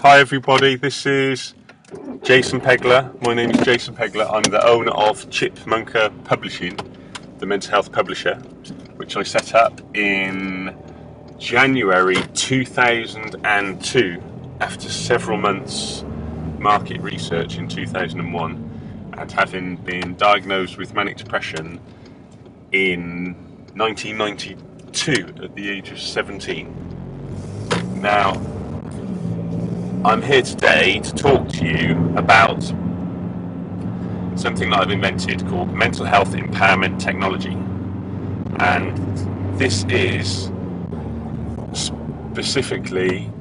Hi everybody, this is Jason Pegler. My name is Jason Pegler. I'm the owner of Chipmunkapublishing, the mental health publisher, which I set up in January 2002 after several months market research in 2001 and having been diagnosed with manic depression in 1992 at the age of 17. Now, I'm here today to talk to you about something that I've invented called mental health empowerment technology. And this is specifically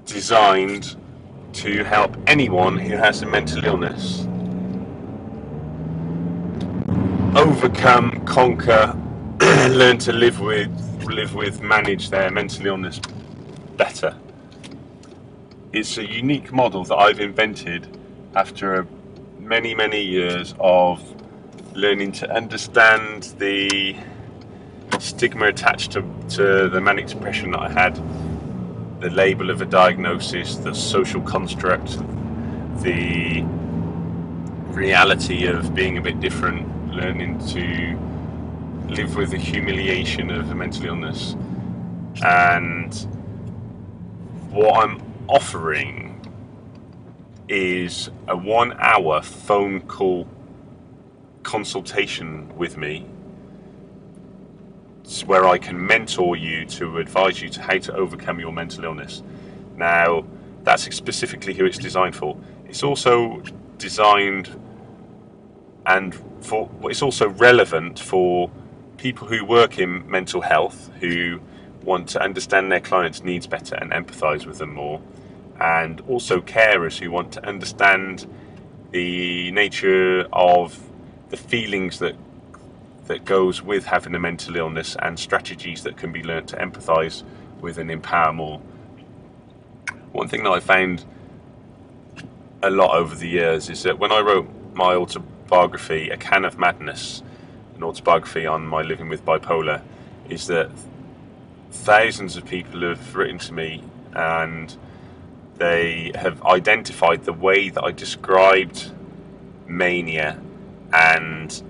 designed to help anyone who has a mental illness overcome, conquer, learn to live with, manage their mental illness better. It's a unique model that I've invented after many years of learning to understand the stigma attached to the manic depression that I had, the label of a diagnosis, the social construct, the reality of being a bit different, learning to live with the humiliation of a mental illness. And what I'm offering is a 1 hour phone call consultation with me where I can mentor you to advise you to how to overcome your mental illness. Now, that's specifically who it's designed for. It's also designed it's also relevant for people who work in mental health, who want to understand their clients' needs better and empathize with them more, and also carers who want to understand the nature of the feelings that goes with having a mental illness and strategies that can be learnt to empathize with and empower more. One thing that I found a lot over the years is that when I wrote my autobiography, A Can of Madness, an autobiography on my living with bipolar, is that thousands of people have written to me and they have identified the way that I described mania and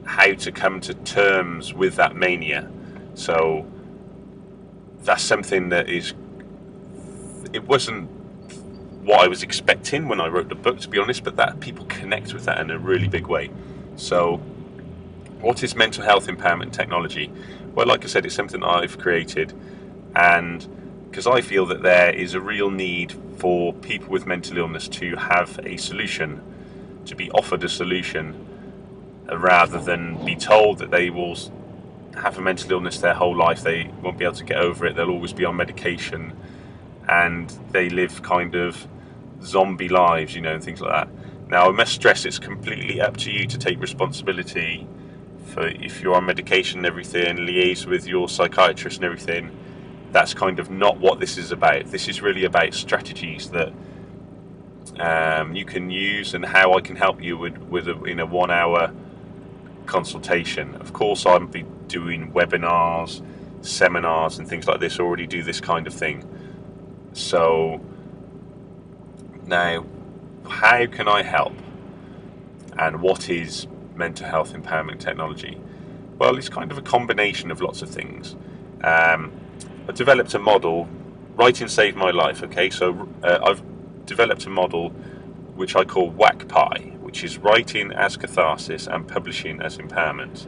how to come to terms with that mania. So that's something that it wasn't what I was expecting when I wrote the book, to be honest, but that people connect with that in a really big way. So what is mental health empowerment technology? Well, like I said, it's something that I've created, and because I feel that there is a real need for people with mental illness to have a solution, to be offered a solution, rather than be told that they will have a mental illness their whole life, they won't be able to get over it, they'll always be on medication, and they live kind of zombie lives, and things like that. Now, I must stress it's completely up to you to take responsibility for if you're on medication and everything, liaise with your psychiatrist and everything. That's kind of not what this is about. This is really about strategies that you can use and how I can help you in a 1 hour consultation. Of course, I'll be doing webinars, seminars and things like this, already do this kind of thing. So now, how can I help? And what is mental health empowerment technology? Well, it's kind of a combination of lots of things. I developed a model. Writing saved my life. Okay, so I've developed a model which I call WACPI, which is writing as catharsis and publishing as empowerment.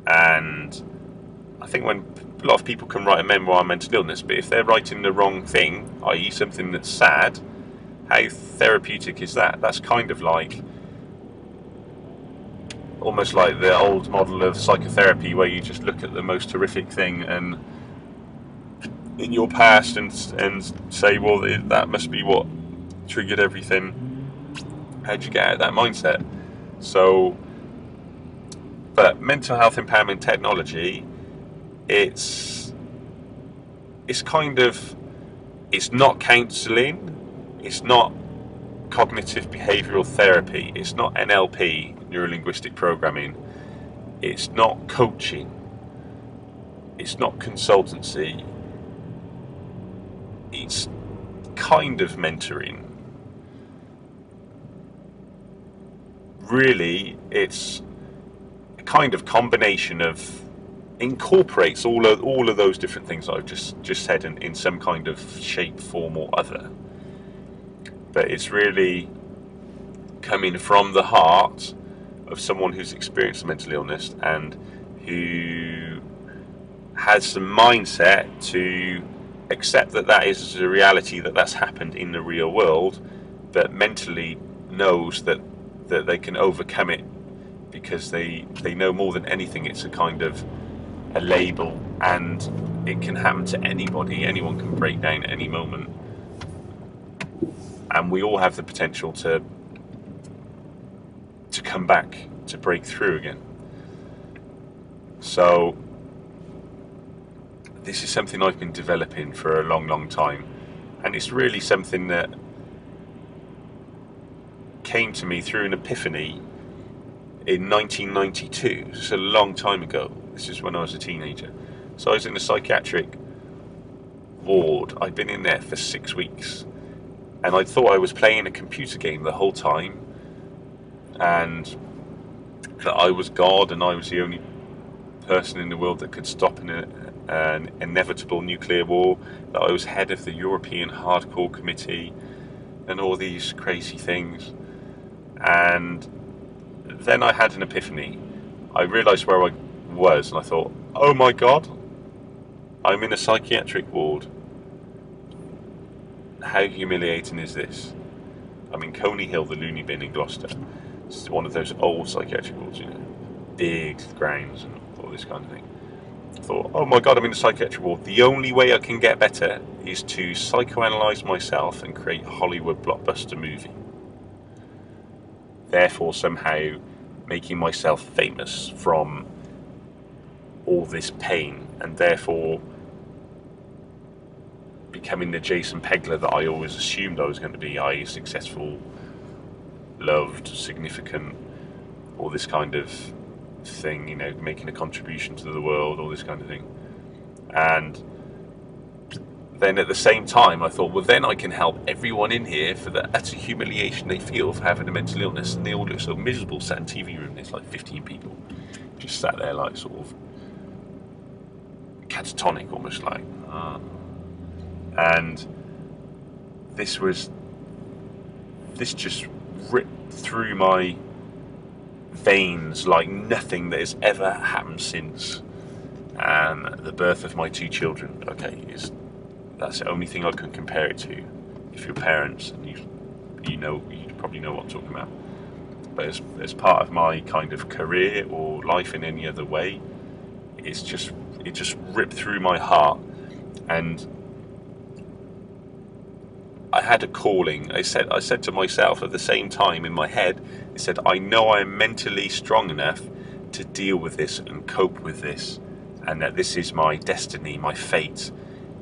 And I think when a lot of people can write a memoir on mental illness, but if they're writing the wrong thing, i.e. something that's sad, how therapeutic is that? That's kind of like almost like the old model of psychotherapy, where you just look at the most horrific thing and in your past and say, well, that must be what triggered everything. How'd you get out of that mindset? So, but mental health empowerment technology, it's not counselling, it's not cognitive behavioural therapy, it's not NLP, neuro-linguistic programming, it's not coaching, it's not consultancy, it's kind of mentoring. Really, it's a kind of combination of incorporates all of those different things that I've just said in some kind of shape, form, or other. But it's really coming from the heart of someone who's experienced mental illness and who has the mindset to accept that that is a reality, that that's happened in the real world, but mentally knows that they can overcome it, because they know more than anything it's a kind of a label, and it can happen to anybody. Anyone can break down at any moment, and we all have the potential to come back, to break through again. So this is something I've been developing for a long time, and it's really something that came to me through an epiphany in 1992. It's a long time ago. This is when I was a teenager. So I was in a psychiatric ward. I'd been in there for 6 weeks, and I thought I was playing a computer game the whole time, and that I was God and I was the only person in the world that could stop an inevitable nuclear war, that I was head of the European Hardcore Committee, and all these crazy things. And then I had an epiphany. I realised where I was, and I thought, oh my God, I'm in a psychiatric ward. How humiliating is this? I'm in Coney Hill, the loony bin in Gloucester. It's one of those old psychiatric wards, you know, big grounds and all this kind of thing. I thought, oh my God, I'm in a psychiatric ward. The only way I can get better is to psychoanalyse myself and create a Hollywood blockbuster movie. Therefore, somehow making myself famous from all this pain, and therefore becoming the Jason Pegler that I always assumed I was going to be, i.e. successful, loved, significant, all this kind of thing, you know, making a contribution to the world, all this kind of thing. And then at the same time I thought, well, then I can help everyone in here for the utter humiliation they feel for having a mental illness, and they all look so miserable sat in TV room. There's like 15 people just sat there, like sort of catatonic, almost like and this just ripped through my veins like nothing that has ever happened since the birth of my 2 children. Okay, that's the only thing I can compare it to. If you're parents, and you probably know what I'm talking about. But as part of my kind of career or life in any other way, it just ripped through my heart. And I had a calling. I said to myself at the same time in my head, I said, I know I am mentally strong enough to deal with this and cope with this, and that this is my destiny, my fate.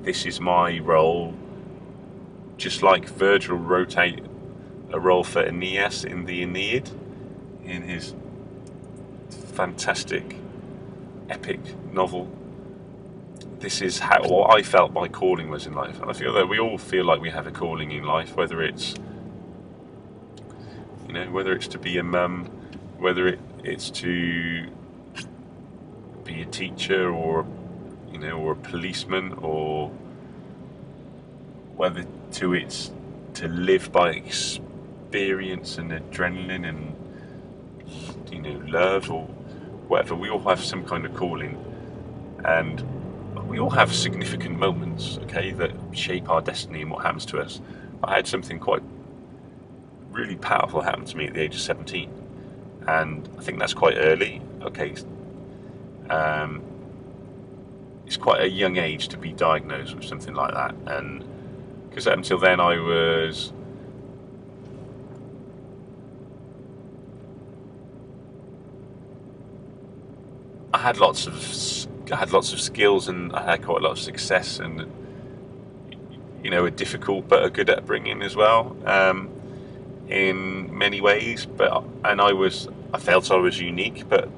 This is my role. Just like Virgil wrote out a role for Aeneas in the Aeneid, in his fantastic epic novel. This is what I felt my calling was in life. And I feel that we all feel like we have a calling in life, whether it's to be a mum, whether it's to be a teacher, or or a policeman, or whether it's to live by experience and adrenaline and love, or whatever. We all have some kind of calling, and we all have significant moments, okay, that shape our destiny and what happens to us. I had something quite really powerful happen to me at the age of 17, and I think that's quite early. Okay, it's quite a young age to be diagnosed with something like that, and because until then I had lots of skills, and I had quite a lot of success, and a difficult but a good upbringing as well, in many ways. And I felt I was unique, but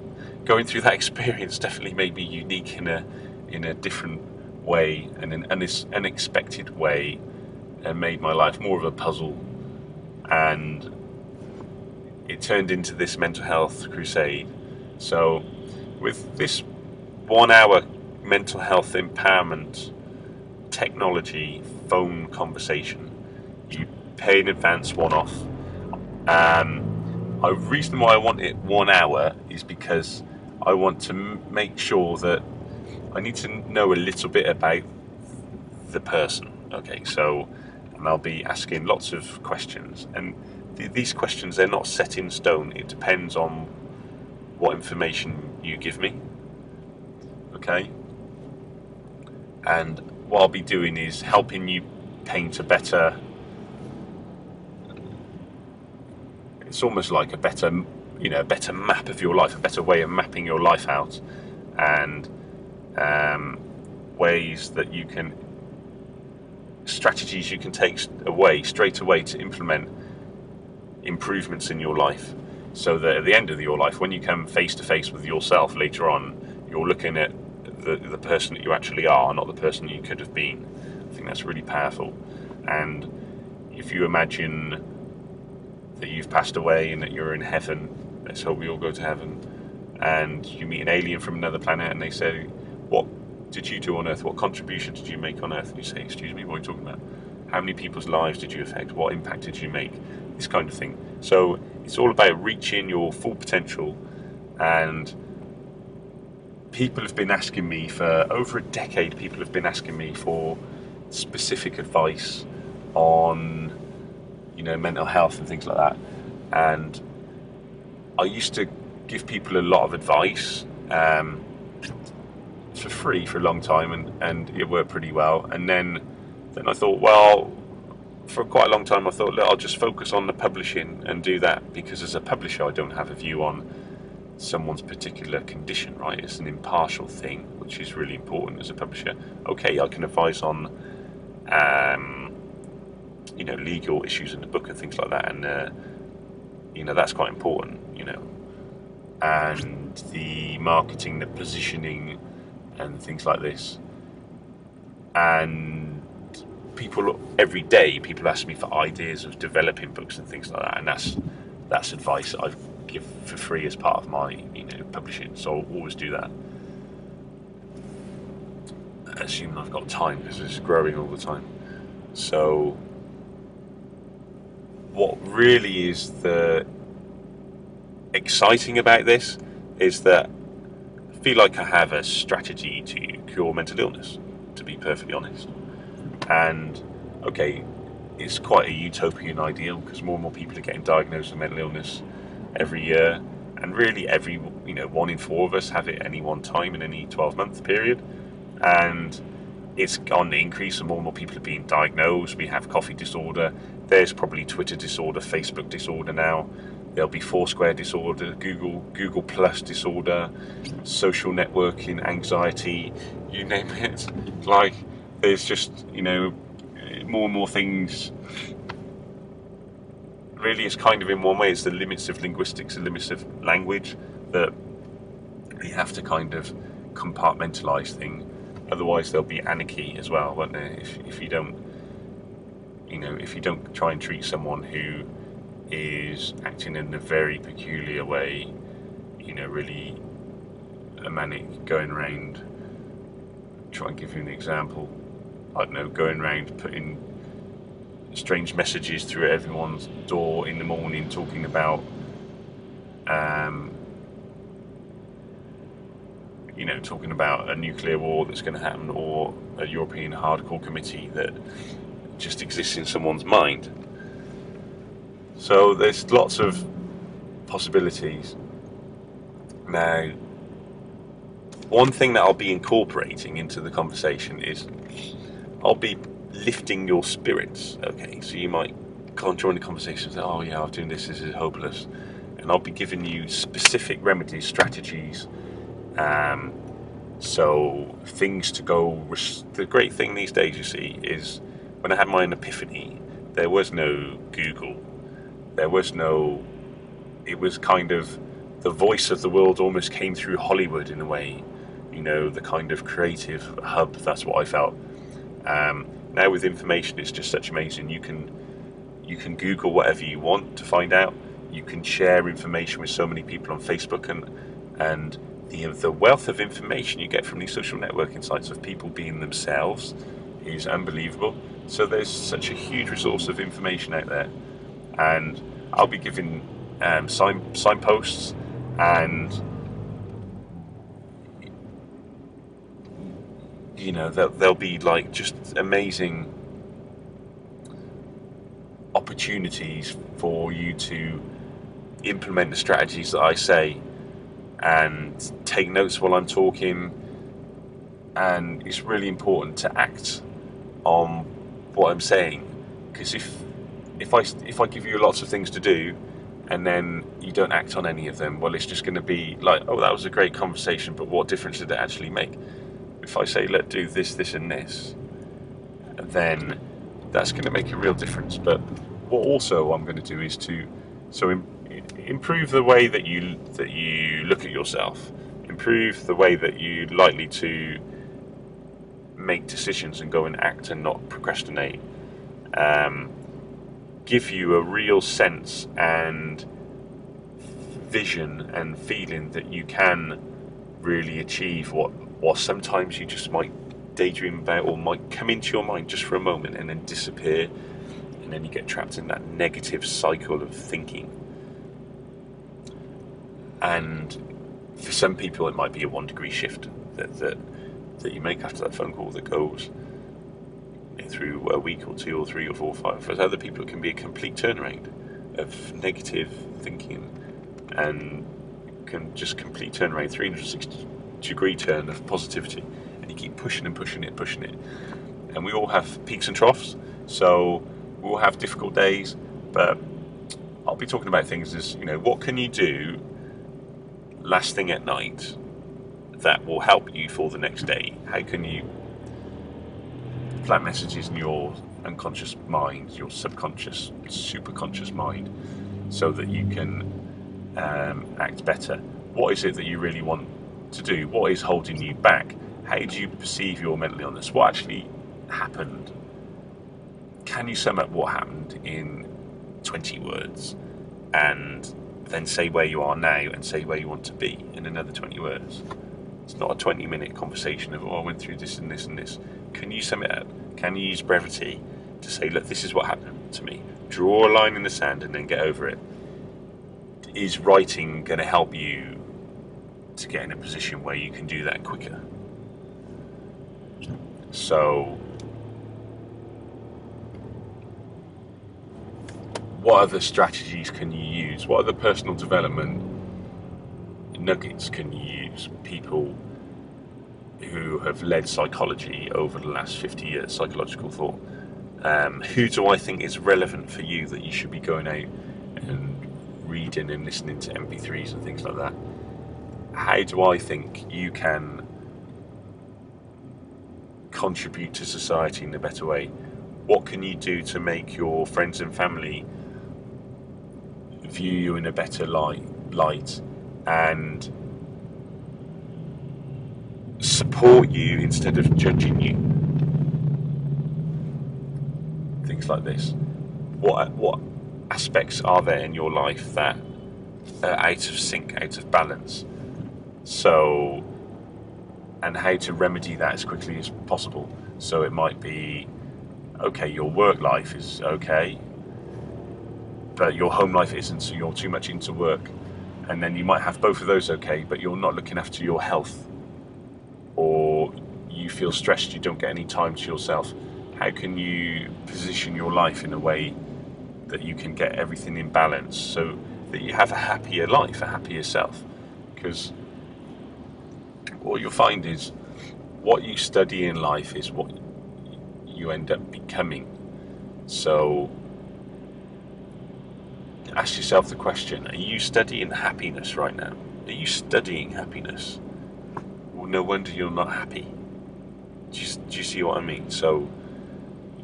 going through that experience definitely made me unique in a different way, and an unexpected way, and made my life more of a puzzle, and it turned into this mental health crusade. So with this 1 hour mental health empowerment technology phone conversation, you pay in advance one-off. The reason why I want it 1 hour is because I want to make sure that I need to know a little bit about the person. Okay, so, and I'll be asking lots of questions, and these questions, they're not set in stone. It depends on what information you give me. Okay, and what I'll be doing is helping you paint a better, it's almost like a better map of your life, a better way of mapping your life out, and ways that you can, strategies you can take straight away to implement improvements in your life, so that at the end of your life, when you come face to face with yourself later on, you're looking at the person that you actually are, not the person you could have been. I think that's really powerful. And if you imagine that you've passed away and that you're in heaven, let's hope we all go to heaven, and you meet an alien from another planet and they say, what did you do on Earth? What contribution did you make on Earth? And you say, excuse me, what are you talking about? How many people's lives did you affect? What impact did you make? This kind of thing. So it's all about reaching your full potential. And people have been asking me for over a decade, people have been asking me for specific advice on, mental health and things like that. And I used to give people a lot of advice for free for a long time, and it worked pretty well. And then I thought, well, for quite a long time I thought, look, I'll just focus on the publishing and do that, because as a publisher I don't have a view on someone's particular condition, right? It's an impartial thing, which is really important as a publisher. Okay, I can advise on legal issues in the book and things like that, and that's quite important, and the marketing, the positioning and things like this. And every day people ask me for ideas of developing books and things like that, and that's advice that I give for free as part of my publishing. So I'll always do that, assuming I've got time, because it's growing all the time. So what really is the exciting about this is that I feel like I have a strategy to cure mental illness, to be perfectly honest. And okay, it's quite a utopian ideal, because more and more people are getting diagnosed with mental illness every year, and really every 1 in 4 of us have it at any one time in any 12-month period, and it's on the increase, and more people are being diagnosed. We have coffee disorder, there's probably Twitter disorder, Facebook disorder now, there'll be Foursquare disorder, Google Plus disorder, social networking anxiety, you name it. Like, there's just more and more things. Really, it's kind of, in one way, it's the limits of linguistics, the limits of language, that we have to kind of compartmentalize things. Otherwise there'll be anarchy as well, won't there? If you don't try and treat someone who is acting in a very peculiar way, really a manic, going around, try and give you an example, I don't know, going around putting strange messages through everyone's door in the morning, talking about talking about a nuclear war that's going to happen, or a European hardcore committee that just exists in someone's mind. So there's lots of possibilities. Now, one thing that I'll be incorporating into the conversation is I'll be lifting your spirits. Okay, so you might can't join the conversation and say, oh yeah, I'm doing this is hopeless, and I'll be giving you specific remedies, strategies, so things to go. The great thing these days, you see, is when I had my own epiphany, there was no Google, there was no, it was kind of, the voice of the world almost came through Hollywood in a way, the kind of creative hub. That's what I felt. Now with information, it's just such amazing. You can Google whatever you want to find out. You can share information with so many people on Facebook, and the wealth of information you get from these social networking sites of people being themselves is unbelievable. So there's such a huge resource of information out there, and I'll be giving signposts, and there'll be like just amazing opportunities for you to implement the strategies that I say and take notes while I'm talking. And it's really important to act on what I'm saying, because if I give you lots of things to do and then you don't act on any of them, well, it's just going to be like, oh, that was a great conversation, but what difference did it actually make? If I say, let's do this, this and this, then that's going to make a real difference. But what also I'm going to do is to improve the way that you look at yourself, improve the way that you're likely to make decisions and go and act and not procrastinate, give you a real sense and vision and feeling that you can really achieve what sometimes you just might daydream about or might come into your mind just for a moment and then disappear, and then you get trapped in that negative cycle of thinking. And for some people it might be a 1 degree shift that you make after that phone call that goes through a week or 2 or 3 or 4 or 5. For other people it can be a complete turnaround of negative thinking, and can just complete turnaround, 360 degree turn of positivity, and you keep pushing and pushing it. And we all have peaks and troughs, so we all have difficult days, but I'll be talking about things as, what can you do last thing at night that will help you for the next day? How can you plant messages in your unconscious mind, your subconscious, superconscious mind, so that you can act better? What is it that you really want to do? What is holding you back? How do you perceive your mental illness? What actually happened? Can you sum up what happened in 20 words and then say where you are now and say where you want to be in another 20 words? It's not a 20-minute conversation of, I went through this and this and this. Can you sum it up? Can you use brevity to say, look, this is what happened to me? Draw a line in the sand and then get over it. Is writing going to help you to get in a position where you can do that quicker? So, what other strategies can you use? What other personal development nuggets can you use? People who have led psychology over the last 50 years, psychological thought. Who do I think is relevant for you that you should be going out and reading and listening to MP3s and things like that? How do I think you can contribute to society in a better way? What can you do to make your friends and family view you in a better light and support you instead of judging you? Things like this. What aspects are there in your life that are out of sync, out of balance? So, and how to remedy that as quickly as possible. So it might be, okay, your work life is okay, but your home life isn't, so you're too much into work. And then you might have both of those okay, but you're not looking after your health, or you feel stressed, you don't get any time to yourself. How can you position your life in a way that you can get everything in balance so that you have a happier life, a happier self? Because what you'll find is what you study in life is what you end up becoming. So ask yourself the question, are you studying happiness right now? Are you studying happiness? Well, no wonder you're not happy. Do you see what I mean? So,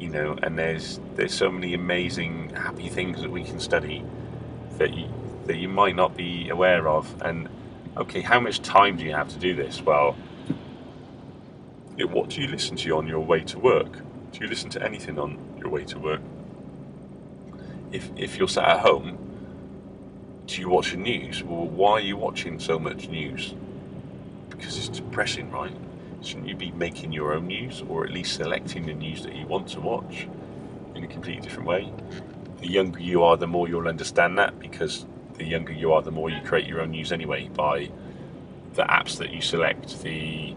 and there's so many amazing happy things that we can study that you might not be aware of. And okay, how much time do you have to do this? Well, what do you listen to on your way to work? Do you listen to anything on your way to work? If you're sat at home, do you watch the news? Well, why are you watching so much news? Because it's depressing, right? Shouldn't you be making your own news, or at least selecting the news that you want to watch in a completely different way? The younger you are, the more you'll understand that, because the younger you are, the more you create your own news anyway, by the apps that you select, the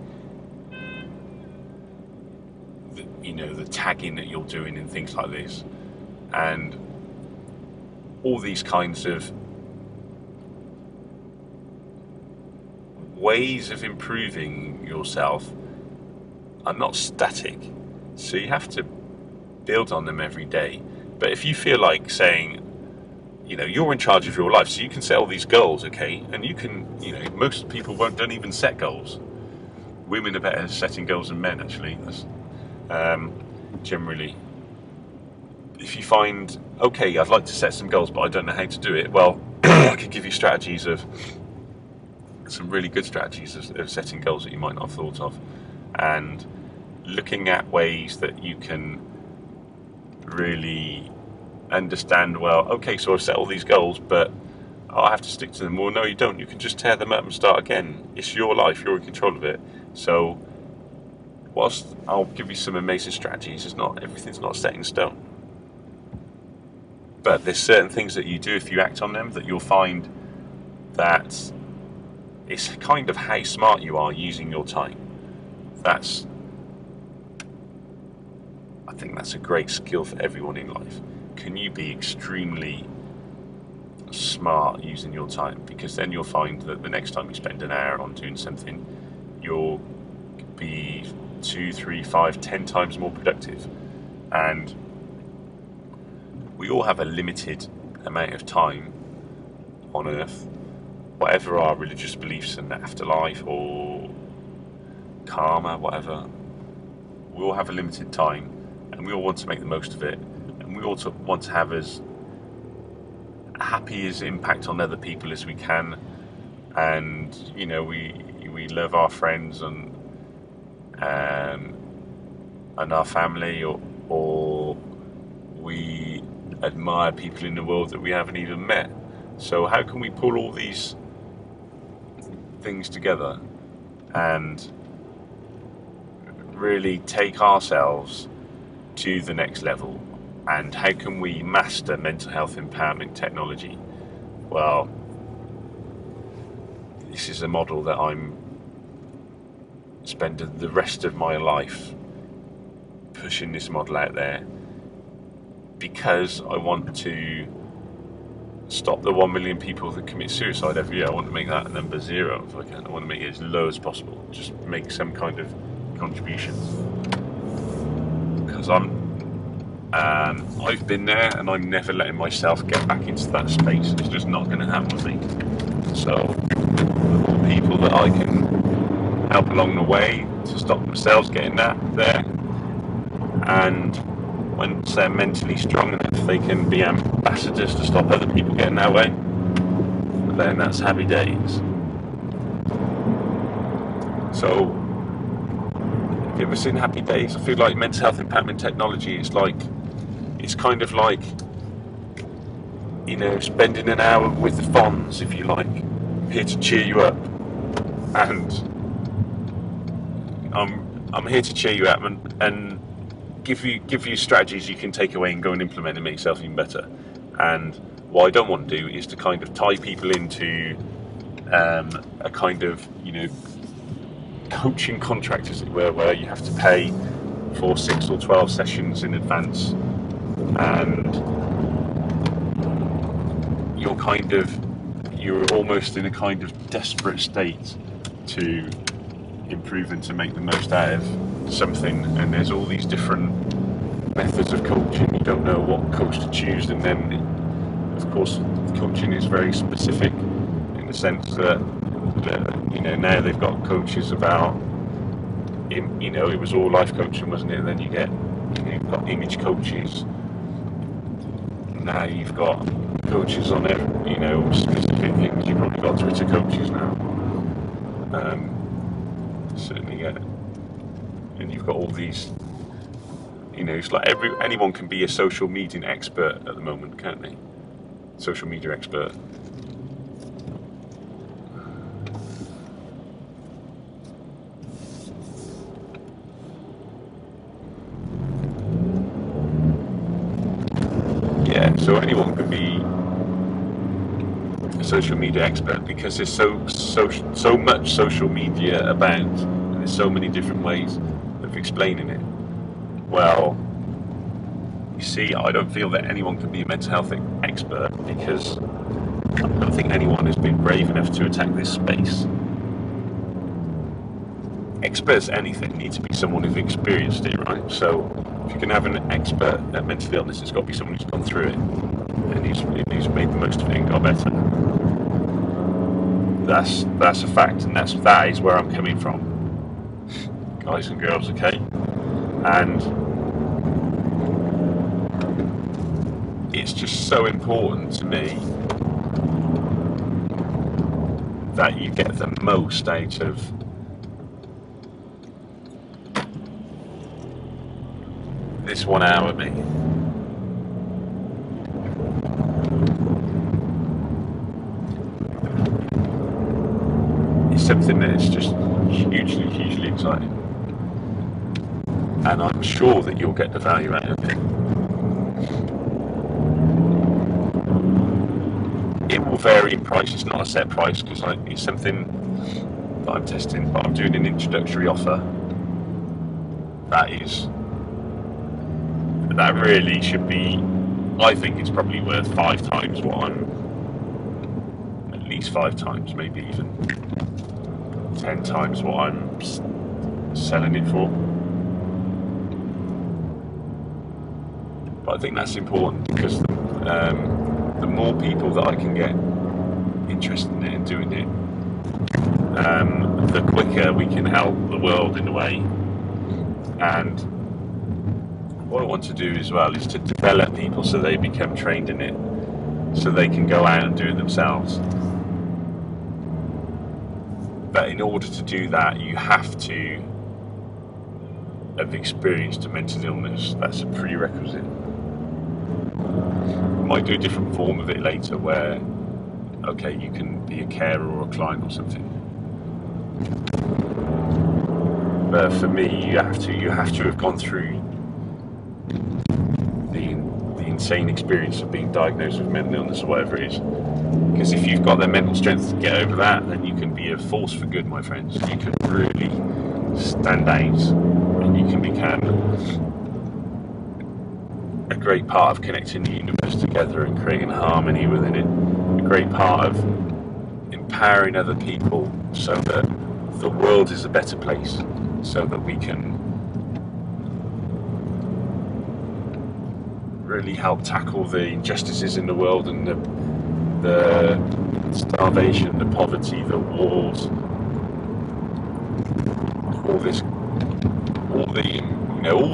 tagging that you're doing and things like this, and all these kinds of ways of improving yourself are not static, so you have to build on them every day. But if you feel like saying, you're in charge of your life, so you can set all these goals, okay, and you can, most people don't even set goals. Women are better at setting goals than men, actually. That's generally. If you find, okay, I'd like to set some goals, but I don't know how to do it, well, I could give you some really good strategies of setting goals that you might not have thought of, and looking at ways that you can really understand, well, okay, so I've set all these goals, but I have to stick to them. Well, no, you don't. You can just tear them up and start again. It's your life. You're in control of it. So whilst I'll give you some amazing strategies, everything's not set in stone. But there's certain things that you do, if you act on them, that you'll find that it's kind of how smart you are using your time. I think that's a great skill for everyone in life. Can you be extremely smart using your time? Because then you'll find that the next time you spend an hour on doing something, you'll be 2, 3, 5, 10 times more productive. And we all have a limited amount of time on Earth, whatever our religious beliefs in the afterlife or karma, whatever. We all have a limited time, and we all want to make the most of it, and we also want to have as happy as impact on other people as we can. And we love our friends and our family, or we admire people in the world that we haven't even met. So how can we pull all these things together and really take ourselves to the next level? And how can we master mental health empowerment technology? Well, this is a model that I'm spending the rest of my life pushing this model out there, because I want to stop the 1 million people that commit suicide every year. I want to make that number 0 if I can. I want to make it as low as possible. Just make some kind of contribution. Because I've been there, and I'm never letting myself get back into that space. It's just not going to happen with me. So the people that I can help along the way to stop themselves getting that there, and once they're mentally strong enough, they can be ambassadors to stop other people getting that way. But then that's happy days. So, have you ever seen Happy Days? I feel like mental health empowerment technology is kind of like, spending an hour with the Fonz, if you like. I'm here to cheer you up, and I'm here to cheer you up and give you strategies you can take away and go and implement and make yourself even better. And what I don't want to do is to kind of tie people into a kind of coaching contract, as it were, where you have to pay for 6 or 12 sessions in advance, and you're almost in a kind of desperate state to improve and to make the most out of something. And there's all these different methods of coaching. You don't know what coach to choose, and then of course coaching is very specific in the sense that now they've got coaches about it was all life coaching, wasn't it? And then you've got image coaches. Now you've got coaches on specific things. You've probably got Twitter coaches now. Certainly, yeah. And you've got all these You know, it's like anyone can be a social media expert at the moment, can't they? Social media expert. Yeah, so anyone can be a social media expert because there's so much social media about, and there's so many different ways of explaining it. Well, you see, I don't feel that anyone can be a mental health expert because I don't think anyone has been brave enough to attack this space. Experts at anything need to be someone who's experienced it, right? So if you can have an expert at mental illness, it's got to be someone who's gone through it and who's made the most of it and got better. That's a fact, and that is where I'm coming from, guys and girls, okay? And it's just so important to me that you get the most out of this 1 hour, mate. It's something that is just hugely exciting, and I'm sure that you'll get the value out of it. It will vary in price. It's not a set price because it's something that I'm testing, but I'm doing an introductory offer that really should be, I think it's probably worth 5 times what I'm, at least 5 times, maybe even 10 times what I'm selling it for. But I think that's important because the more people that I can get interested in it and doing it, the quicker we can help the world in a way. And what I want to do as well is to develop people so they become trained in it, so they can go out and do it themselves. But in order to do that, you have to have experienced a mental illness. That's a prerequisite. You might do a different form of it later where, okay, you can be a carer or a client or something. But for me, you have to have gone through the insane experience of being diagnosed with mental illness or whatever it is. Because if you've got the mental strength to get over that, then you can be a force for good, my friends. You can really stand out, and you can become a great part of connecting the universe together and creating harmony within it. A great part of empowering other people so that the world is a better place, so that we can really help tackle the injustices in the world and the starvation, the poverty, the wars, all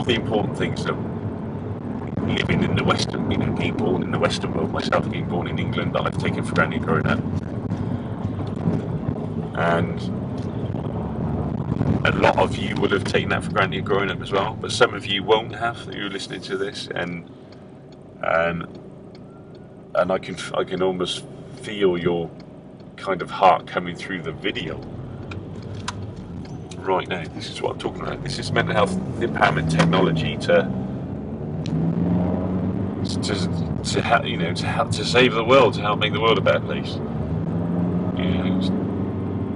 the important things that living in the Western, being born in the Western world, myself being born in England, that I've taken for granted growing up. And a lot of you will have taken that for granted growing up as well, but some of you won't have, who are listening to this, and I can almost feel your kind of heart coming through the video right now. This is what I'm talking about. This is mental health empowerment technology to help to save the world, to help make the world a better place.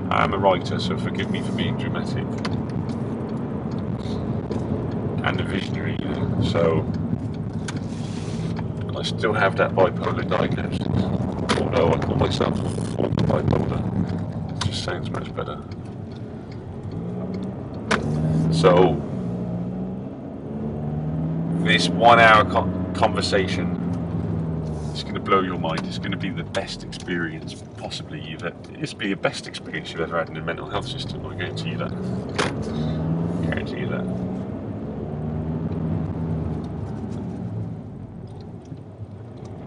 I'm a writer, so forgive me for being dramatic and a visionary. So I still have that bipolar diagnosis, although I call myself former bipolar. It just sounds much better. So this 1 hour conversation is going to blow your mind. It's going to be the best experience possibly it's be the best experience you've ever had in the mental health system. I guarantee you that.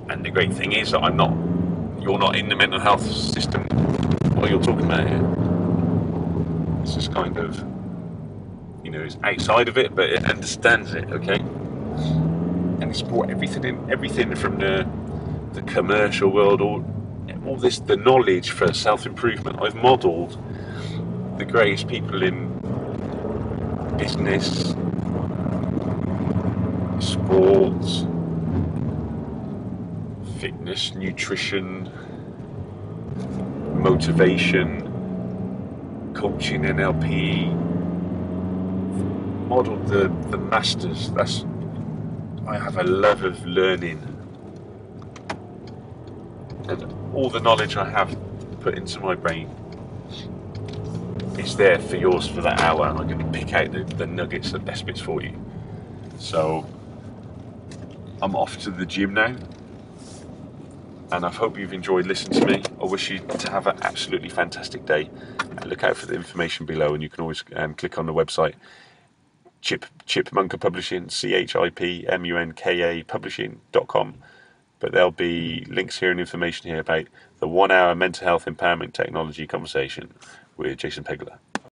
And the great thing is that you're not in the mental health system while you're talking about it. It's just kind of, it's outside of it, but it understands it, okay? and it's brought everything from the commercial world, all this, the knowledge for self-improvement. I've modelled the greatest people in business, sports, fitness, nutrition, motivation, coaching, NLP. Modelled the masters. I have a love of learning, and all the knowledge I have put into my brain is there for yours for that hour. I'm going to pick out the nuggets, the best bits for you. So I'm off to the gym now, and I hope you've enjoyed listening to me. I wish you to have an absolutely fantastic day. Look out for the information below, and you can always click on the website Chipmunkapublishing, CHIPMUNKA publishing.com. But there'll be links here and information here about the 1 hour mental health empowerment technology conversation with Jason Pegler.